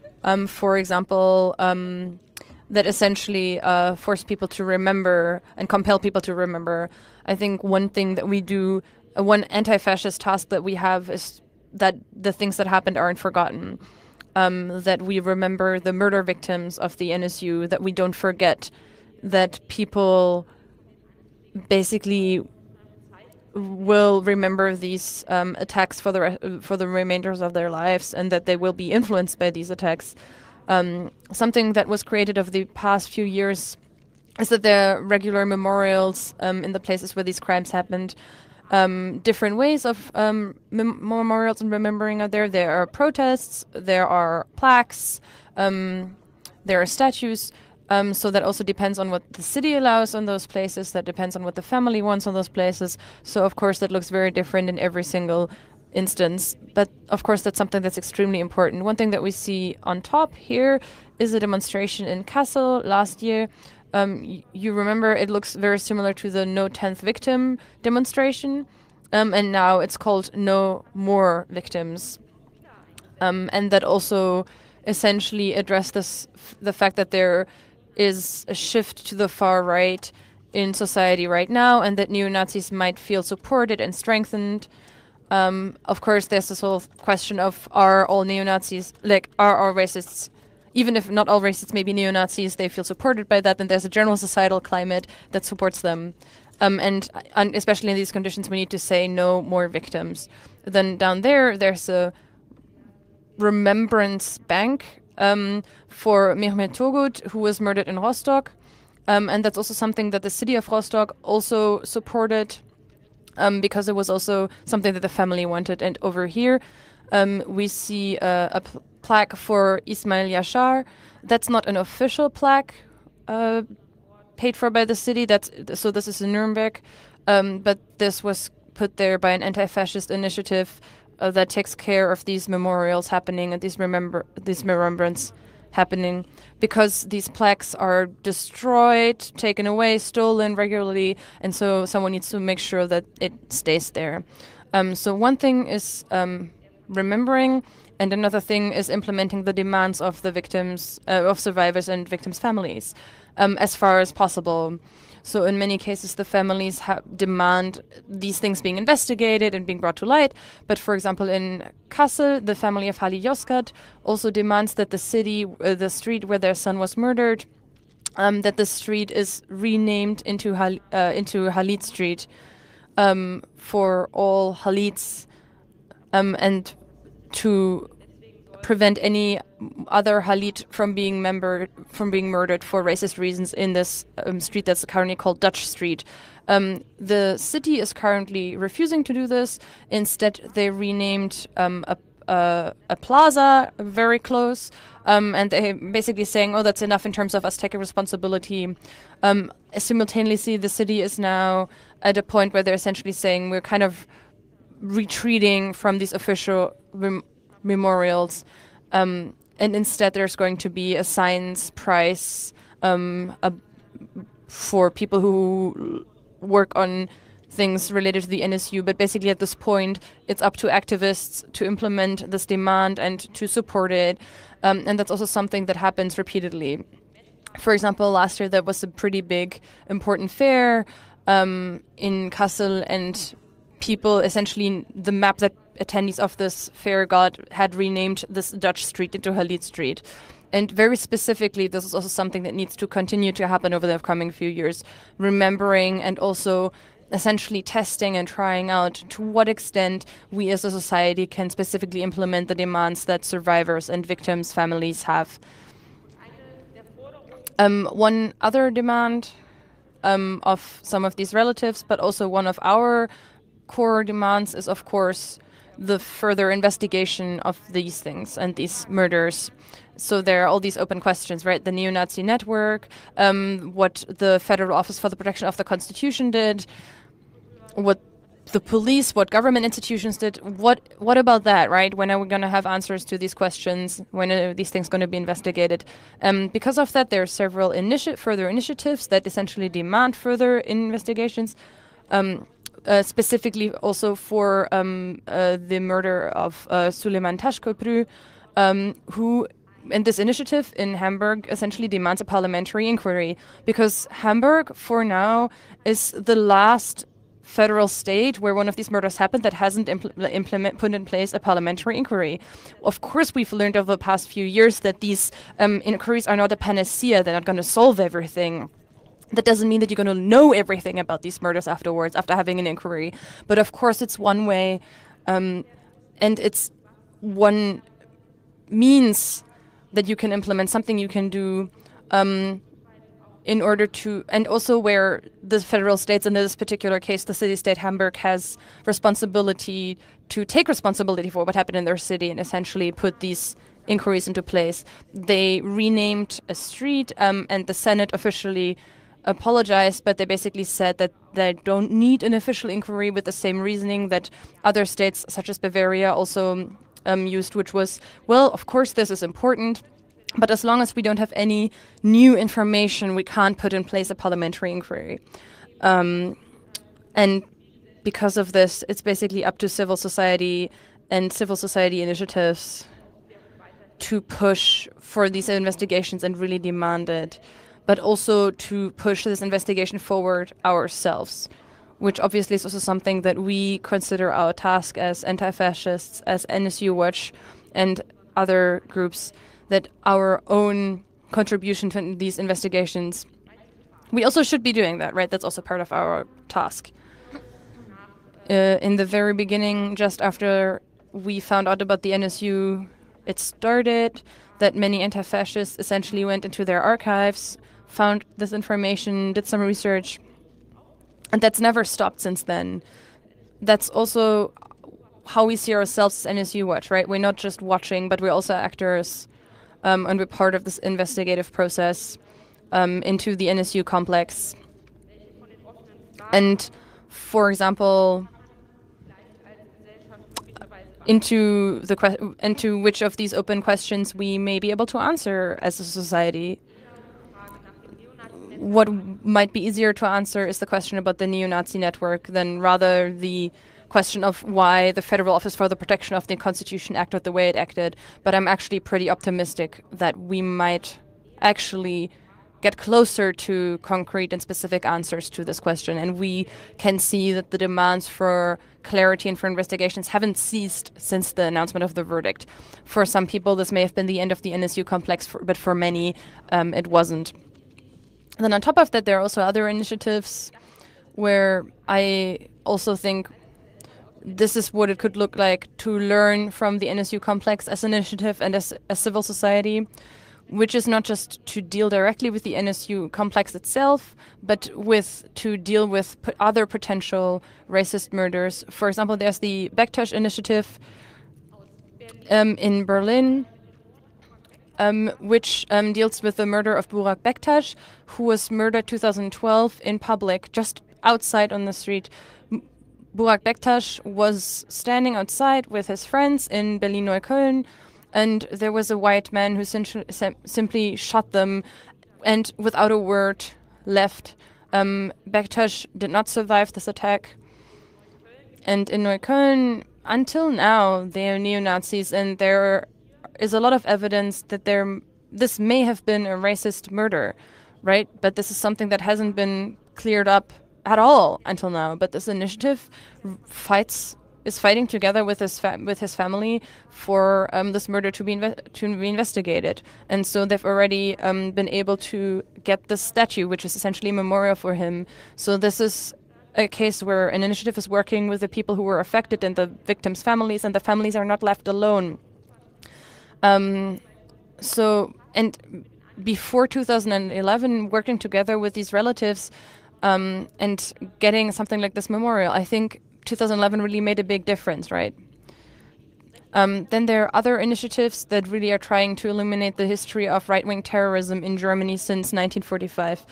for example, that essentially force people to remember and compel people to remember. I think one thing that we do, one anti-fascist task that we have is that the things that happened aren't forgotten. That we remember the murder victims of the NSU, that we don't forget that people basically will remember these attacks for the remainders of their lives, and that they will be influenced by these attacks. Something that was created over the past few years is that there are regular memorials in the places where these crimes happened. Different ways of memorials and remembering are there. There are protests, there are plaques, there are statues. So that also depends on what the city allows on those places. That depends on what the family wants on those places. So of course that looks very different in every single instance. But of course that's something that's extremely important. One thing that we see on top here is a demonstration in Kassel last year. You remember it looks very similar to the No 10th Victim demonstration. And now it's called No More Victims. And that also essentially addressed the fact that there is a shift to the far right in society right now, and that neo-Nazis might feel supported and strengthened. Of course, there's this whole question of, are all neo-Nazis, are all racists, even if not all racists, maybe neo-Nazis, they feel supported by that, and there's a general societal climate that supports them. And especially in these conditions, we need to say no more victims. Then down there's a remembrance bank for Mehmet Turgut, who was murdered in Rostock. And that's also something that the city of Rostock also supported, because it was also something that the family wanted. And over here, we see a plaque for Ismail Yashar. That's not an official plaque paid for by the city. So this is in Nuremberg, but this was put there by an anti-fascist initiative that takes care of these memorials happening and these remembrance happening, because these plaques are destroyed, taken away, stolen regularly, and so someone needs to make sure that it stays there. So one thing is remembering, and another thing is implementing the demands of the victims, of survivors and victims' families, as far as possible. So in many cases, the families demand these things being investigated and being brought to light. But for example, in Kassel, the family of Halil Yozgat also demands that the street where their son was murdered, that the street is renamed into Halid Street for all Halids, and to prevent any other Halid from being murdered for racist reasons in this street that's currently called Dutch Street. The city is currently refusing to do this. Instead, they renamed a plaza very close, and they basically saying, oh, that's enough in terms of us taking responsibility. Simultaneously, the city is now at a point where they're essentially saying we're kind of retreating from these official memorials, and instead there's going to be a science prize for people who work on things related to the NSU. But basically at this point, it's up to activists to implement this demand and to support it. And that's also something that happens repeatedly. For example, last year there was a pretty big, important fair in Kassel, and people essentially, the map that attendees of this fair got had renamed this Dutch street into Halit Street. And very specifically, this is also something that needs to continue to happen over the upcoming few years, remembering and also essentially testing and trying out to what extent we as a society can specifically implement the demands that survivors and victims' families have. One other demand of some of these relatives, but also one of our core demands, is of course the further investigation of these things and these murders. So there are all these open questions, right? The neo-Nazi network, what the Federal Office for the Protection of the Constitution did, what the police, what government institutions did. What about that, right? When are we going to have answers to these questions? When are these things going to be investigated? Because of that, there are several further initiatives that essentially demand further investigations, specifically also for the murder of Süleyman Taşköprü, who, and this initiative in Hamburg essentially demands a parliamentary inquiry, because Hamburg, for now, is the last federal state where one of these murders happened that hasn't put in place a parliamentary inquiry. Of course, we've learned over the past few years that these inquiries are not a panacea. They're not going to solve everything. That doesn't mean that you're going to know everything about these murders afterwards, after having an inquiry. But of course, it's one way, and it's one means that you can implement, something you can do in order to, and also where the federal states, in this particular case, the city-state Hamburg, has responsibility to take responsibility for what happened in their city and essentially put these inquiries into place. They renamed a street, and the Senate officially apologized, but they basically said that they don't need an official inquiry, with the same reasoning that other states, such as Bavaria, also used, which was, well, of course this is important, but as long as we don't have any new information, we can't put in place a parliamentary inquiry. And because of this, it's basically up to civil society and civil society initiatives to push for these investigations and really demand it, but also to push this investigation forward ourselves, which obviously is also something that we consider our task as anti-fascists, as NSU Watch, and other groups, that our own contribution to these investigations, we also should be doing that, right? That's also part of our task. In the very beginning, just after we found out about the NSU, it started that many anti-fascists essentially went into their archives, found this information, did some research, and that's never stopped since then. That's also how we see ourselves as NSU Watch, right? We're not just watching, but we're also actors, and we're part of this investigative process into the NSU Komplex. And, for example, into which of these open questions we may be able to answer as a society. What might be easier to answer is the question about the neo-Nazi network than rather the question of why the Federal Office for the Protection of the Constitution acted the way it acted. But I'm actually pretty optimistic that we might actually get closer to concrete and specific answers to this question. And we can see that the demands for clarity and for investigations haven't ceased since the announcement of the verdict. For some people, this may have been the end of the NSU complex, but for many, it wasn't. And then on top of that, there are also other initiatives where I also think this is what it could look like to learn from the NSU complex as an initiative and as a civil society, which is not just to deal directly with the NSU complex itself, but to deal with other potential racist murders. For example, there's the Bektash initiative in Berlin, which deals with the murder of Burak Bektash, who was murdered 2012 in public, just outside on the street, Burak Bektaş was standing outside with his friends in Berlin-Neukölln, and there was a white man who simply shot them and without a word left. Bektaş did not survive this attack. And in Neukölln, until now, they are neo-Nazis, and there is a lot of evidence that this may have been a racist murder, right? But this is something that hasn't been cleared up at all until now. But this initiative is fighting together with his family for this murder to be investigated. And so they've already been able to get this statue, which is essentially a memorial for him. So this is a case where an initiative is working with the people who were affected and the victims' families, and the families are not left alone. And before 2011, working together with these relatives and getting something like this memorial, I think 2011 really made a big difference, right? Then there are other initiatives that really are trying to illuminate the history of right-wing terrorism in Germany since 1945.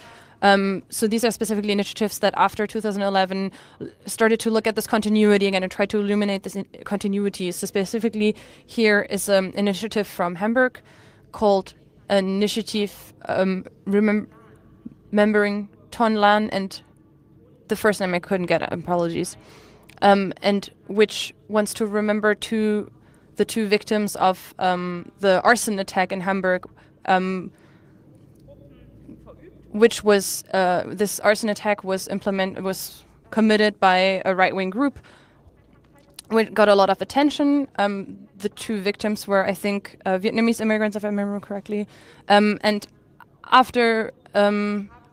So these are specifically initiatives that after 2011 started to look at this continuity again and try to illuminate this continuity. So specifically here is an initiative from Hamburg called Initiative Remembering Tonlan, and the first name I couldn't get, apologies, and which wants to remember the two victims of the arson attack in Hamburg, which was this arson attack was committed by a right-wing group, which got a lot of attention. The two victims were, I think, Vietnamese immigrants, if I remember correctly. And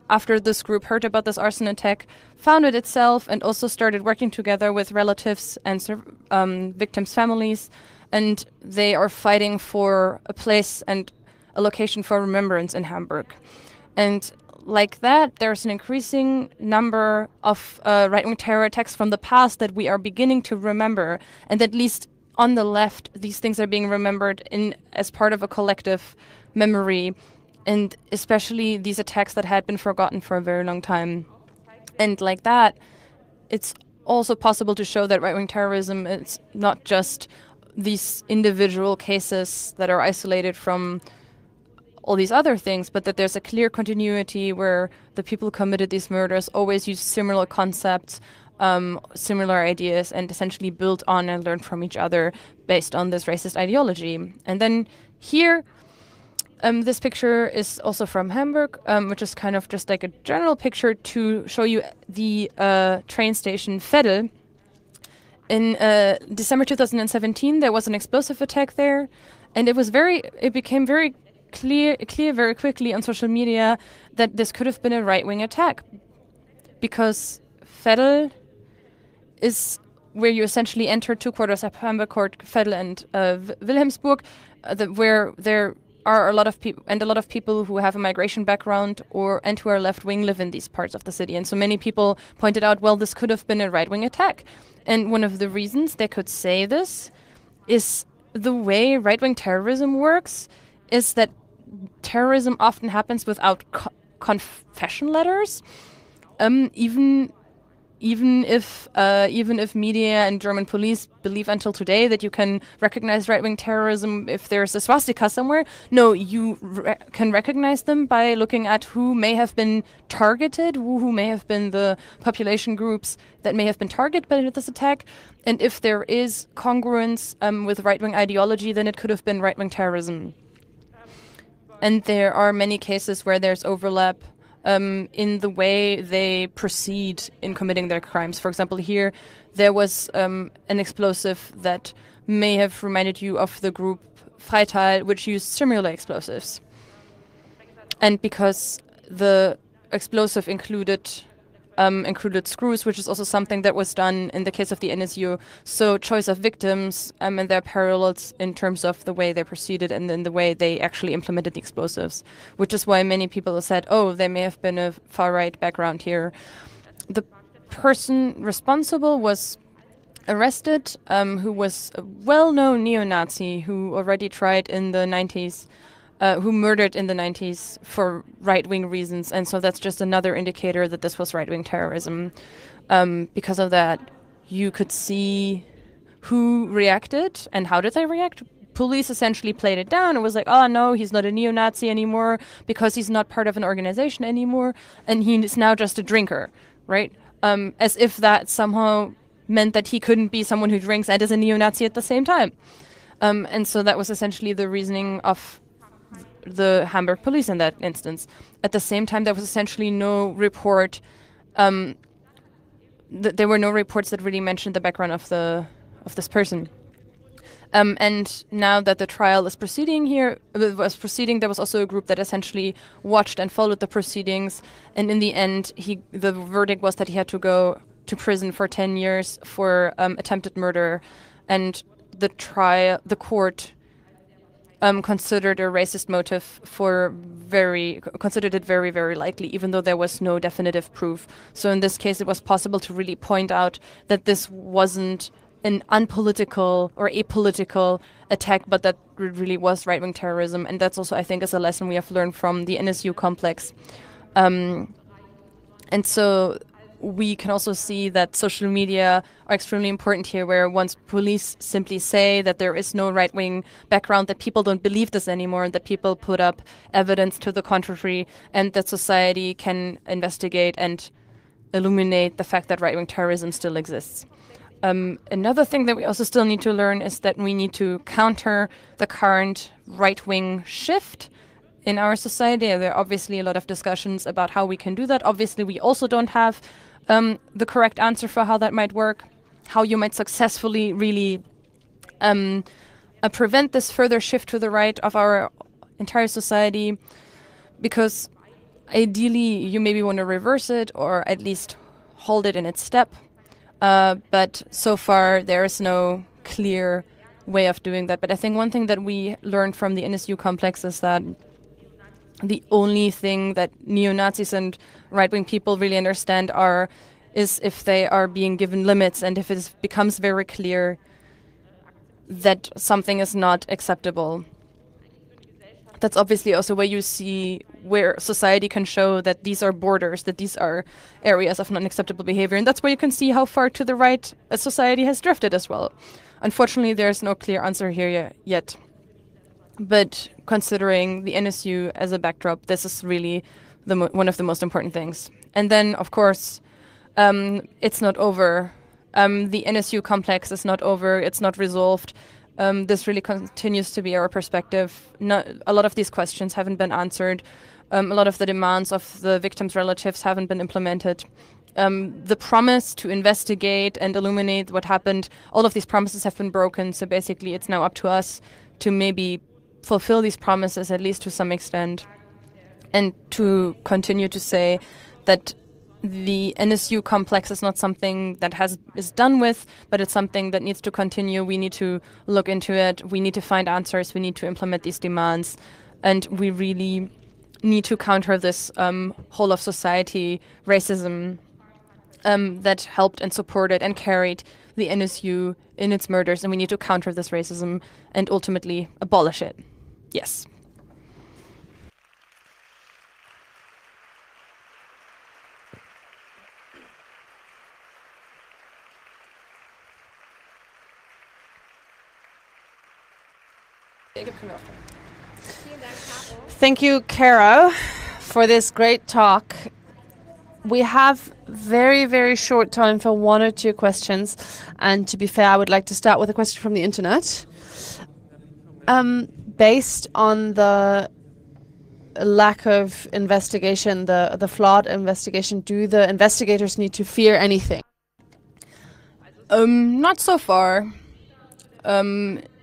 after this group heard about this arson attack, founded itself and also started working together with relatives and victims' families, and they are fighting for a place and a location for remembrance in Hamburg. And like that, there's an increasing number of right-wing terror attacks from the past that we are beginning to remember, and at least on the left, these things are being remembered as part of a collective memory, and especially these attacks that had been forgotten for a very long time. And like that, it's also possible to show that right-wing terrorism is not just these individual cases that are isolated from all these other things, but that there's a clear continuity where the people who committed these murders always use similar concepts, similar ideas, and essentially build on and learn from each other based on this racist ideology. And then here, this picture is also from Hamburg, which is kind of just like a general picture to show you the train station Veddel. In December 2017, there was an explosive attack there, and it became very clear very quickly on social media that this could have been a right-wing attack, because Veddel is where you essentially enter two quarters of Hamburg, Veddel and Wilhelmsburg, where there are a lot of people who have a migration background and who are left-wing live in these parts of the city. And so many people pointed out, well, this could have been a right-wing attack. And one of the reasons they could say this is the way right-wing terrorism works is that terrorism often happens without confession letters, even if media and German police believe until today that you can recognize right-wing terrorism if there's a swastika somewhere. No, you can recognize them by looking at who may have been targeted, who may have been the population groups that may have been targeted by this attack. And if there is congruence with right-wing ideology, then it could have been right-wing terrorism. And there are many cases where there's overlap in the way they proceed in committing their crimes. For example, here there was an explosive that may have reminded you of the group Freital, which used similar explosives. And because the explosive included screws, which is also something that was done in the case of the NSU. So choice of victims and their parallels in terms of the way they proceeded and then the way they actually implemented the explosives, which is why many people said, oh, there may have been a far-right background here. The person responsible was arrested, who was a well-known neo-Nazi who already tried in the 90s, who murdered in the 90s for right-wing reasons. And so that's just another indicator that this was right-wing terrorism. Because of that, you could see who reacted and how did they react. Police essentially played it down. It was like, oh no, he's not a neo-Nazi anymore because he's not part of an organization anymore, and he is now just a drinker, right? As if that somehow meant that he couldn't be someone who drinks and is a neo-Nazi at the same time. And so that was essentially the reasoning of the Hamburg police in that instance. At the same time, there was essentially no report. There were no reports that really mentioned the background of this person. And now that the trial is proceeding here, there was also a group that essentially watched and followed the proceedings. And in the end, the verdict was that he had to go to prison for 10 years for attempted murder. And the court considered a racist motive considered it very, very likely, even though there was no definitive proof. So in this case, it was possible to really point out that this wasn't an unpolitical or apolitical attack, but that really was right-wing terrorism. And that's also, I think, is a lesson we have learned from the NSU Komplex. And so we can also see that social media are extremely important here, where once police simply say that there is no right-wing background, that people don't believe this anymore, that people put up evidence to the contrary, and that society can investigate and illuminate the fact that right-wing terrorism still exists. Another thing that we also still need to learn is that we need to counter the current right-wing shift in our society. There are obviously a lot of discussions about how we can do that. Obviously, we also don't have the correct answer for how that might work, how you might successfully really prevent this further shift to the right of our entire society, because ideally you maybe want to reverse it or at least hold it in its step. But so far, there is no clear way of doing that. But I think one thing that we learned from the NSU Komplex is that the only thing that neo-Nazis and right-wing people really understand is if they are being given limits, and if it becomes very clear that something is not acceptable. That's obviously also where you see where society can show that these are borders, that these are areas of unacceptable behavior. And that's where you can see how far to the right a society has drifted as well. Unfortunately, there's no clear answer here yet. But considering the NSU as a backdrop, this is really one of the most important things. And then, of course, it's not over. The NSU complex is not over. It's not resolved. This really continues to be our perspective. A lot of these questions haven't been answered. A lot of the demands of the victims' relatives haven't been implemented. The promise to investigate and illuminate what happened, all of these promises have been broken. So basically, it's now up to us to maybe fulfill these promises, at least to some extent, and to continue to say that the NSU complex is not something that is done with, but it's something that needs to continue. We need to look into it. We need to find answers. We need to implement these demands. And we really need to counter this whole of society racism that helped and supported and carried the NSU in its murders. And we need to counter this racism and ultimately abolish it. Yes. Thank you, Caro, for this great talk. We have very, very short time for one or two questions. And to be fair, I would like to start with a question from the internet. Based on the lack of investigation, the flawed investigation, do the investigators need to fear anything? Not so far.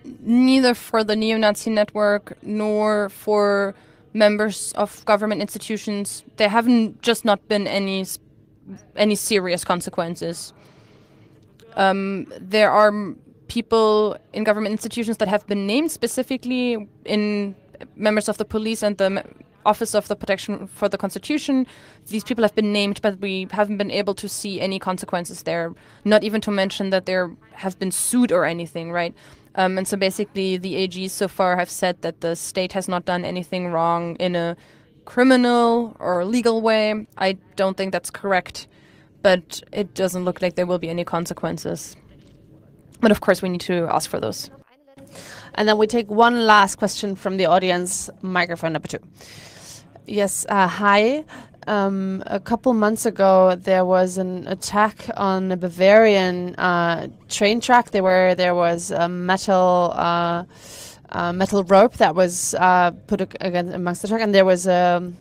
Neither for the neo-Nazi network nor for members of government institutions. There haven't just not been any serious consequences. There are people in government institutions that have been named specifically in members of the police and the Office of the Protection for the Constitution. These people have been named, but we haven't been able to see any consequences there, not even to mention that they have been sued or anything, right? And so basically the AGs so far have said that the state has not done anything wrong in a criminal or legal way. I don't think that's correct, but it doesn't look like there will be any consequences. But of course, we need to ask for those. And then we take one last question from the audience, microphone number 2. Yes, hi. A couple months ago, there was an attack on a Bavarian train track. There was a metal rope that was put amongst the track, and there was a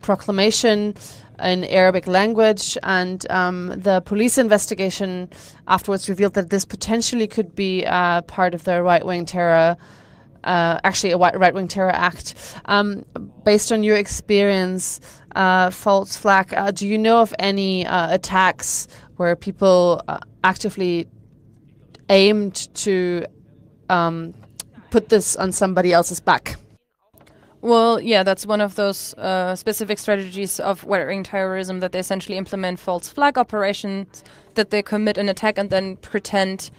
proclamation in Arabic language, and the police investigation afterwards revealed that this potentially could be part of the right-wing terror, actually a right-wing terror act. Based on your experience, false flag, do you know of any attacks where people actively aimed to put this on somebody else's back? Well, yeah, that's one of those specific strategies of right-wing terrorism, that they essentially implement false flag operations, that they commit an attack and then pretend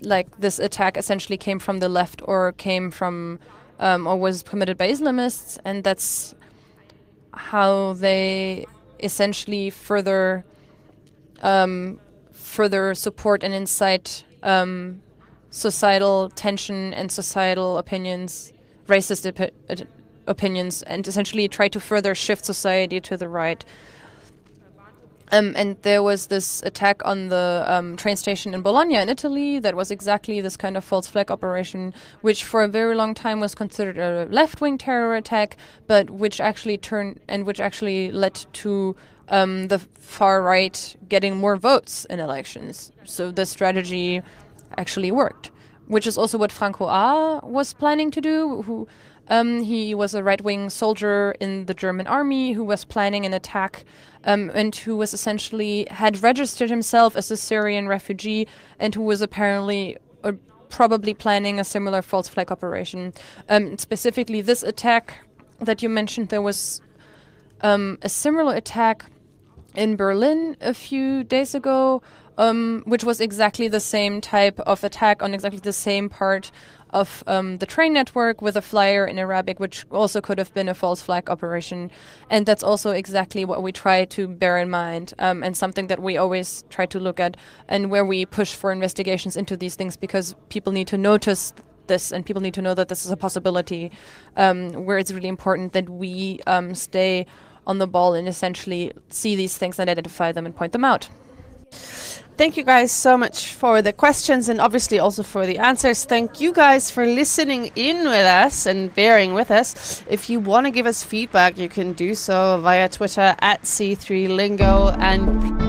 like this attack essentially came from the left or came from or was committed by Islamists, and that's how they essentially further support and incite societal tension and societal opinions, racist opinions, and essentially try to further shift society to the right. And there was this attack on the train station in Bologna in Italy that was exactly this kind of false flag operation, which for a very long time was considered a left-wing terror attack, but which actually led to the far right getting more votes in elections. So the strategy actually worked, which is also what Franco A. was planning to do. He was a right-wing soldier in the German army who was planning an attack and who was essentially had registered himself as a Syrian refugee and who was apparently probably planning a similar false flag operation. Specifically, this attack that you mentioned, there was a similar attack in Berlin a few days ago, which was exactly the same type of attack on exactly the same part of the train network with a flyer in Arabic, which also could have been a false flag operation. And that's also exactly what we try to bear in mind, and something that we always try to look at, and where we push for investigations into these things, because people need to notice this and people need to know that this is a possibility, where it's really important that we stay on the ball and essentially see these things and identify them and point them out. Thank you guys so much for the questions and obviously also for the answers. Thank you guys for listening in with us and bearing with us. If you want to give us feedback, you can do so via Twitter @C3Lingo, and